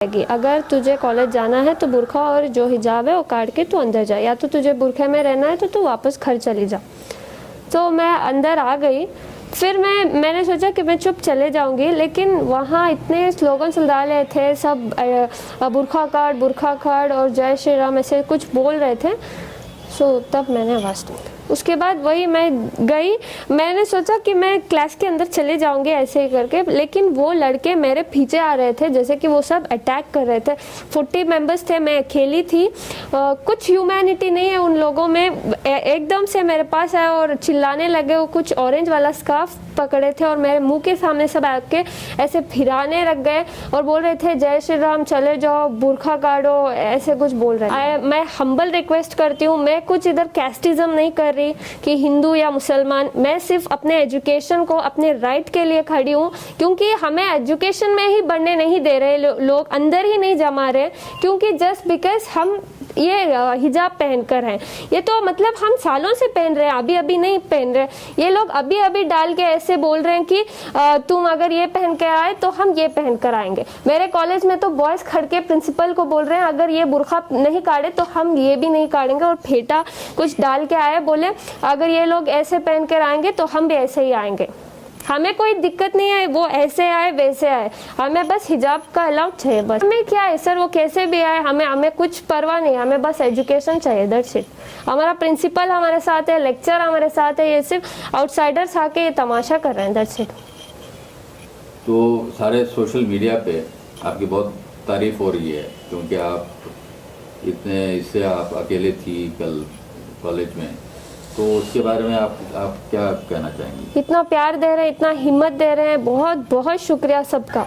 जाएगी। अगर तुझे कॉलेज जाना है तो बुरखा और जो हिजाब है वो काट के तू अंदर जा, या तो तुझे बुरखे में रहना है तो तू वापस घर चली जा। तो मैं अंदर आ गई। फिर मैंने सोचा कि मैं चुप चले जाऊंगी, लेकिन वहाँ इतने स्लोगन सुलझा रहे थे सब, बुरखा काट और जय श्री राम ऐसे कुछ बोल रहे थे। सो तब मैंने आवाज़ दी। उसके बाद वही मैं गई, मैंने सोचा कि मैं क्लास के अंदर चले जाऊंगी ऐसे ही करके, लेकिन वो लड़के मेरे पीछे आ रहे थे जैसे कि वो सब अटैक कर रहे थे। 40 मेंबर्स थे, मैं अकेली थी। कुछ ह्यूमैनिटी नहीं है उन लोगों में। एकदम से मेरे पास आए और चिल्लाने लगे। वो कुछ ऑरेंज वाला स्कार्फ पकड़े थे और मेरे मुंह के सामने सब आके ऐसे फिराने लग गए और बोल रहे थे जय श्री राम, चले जाओ, बुरखा काटो, ऐसे कुछ बोल रहे हैं। मैं हम्बल रिक्वेस्ट करती हूँ, मैं कुछ इधर कैस्टिज्म नहीं कर रही कि हिंदू या मुसलमान, मैं सिर्फ अपने एजुकेशन को, अपने राइट के लिए खड़ी हूँ, क्योंकि हमें एजुकेशन में ही बढ़ने नहीं दे रहे लोग, अंदर ही नहीं जमा रहे, क्योंकि जस्ट बिकॉज हम ये हिजाब पहनकर हैं। ये तो मतलब हम सालों से पहन रहे हैं, अभी अभी नहीं पहन रहे। ये लोग अभी अभी डाल के ऐसे बोल रहे हैं कि तुम अगर ये पहन के आए तो हम ये पहन कर आएंगे। मेरे कॉलेज में तो बॉयज खड़ के प्रिंसिपल को बोल रहे हैं अगर ये बुरखा नहीं काटे तो हम ये भी नहीं काटेंगे, और फेटा कुछ डाल के आए, बोले अगर ये लोग ऐसे पहन कर आएंगे तो हम भी ऐसे ही आएंगे। हमें कोई दिक्कत नहीं है, वो ऐसे आए वैसे आए, हमें बस हिजाब का अलाउड चाहिए। बस हमें क्या है सर, वो कैसे भी आए, हमें कुछ परवाह नहीं, हमें बस एजुकेशन चाहिए, दैट्स इट। हमारा प्रिंसिपल हमारे साथ है, लेक्चर हमारे साथ है, ये सिर्फ आउटसाइडर्स आके ये तमाशा कर रहे हैं, दैट्स इट। तो सारे सोशल मीडिया पे आपकी बहुत तारीफ हो रही है, क्योंकि आप इससे आप अकेले थी कल कॉलेज में, तो उसके बारे में आप क्या कहना चाहेंगी? इतना प्यार दे रहे हैं, इतना हिम्मत दे रहे हैं, बहुत बहुत शुक्रिया सबका।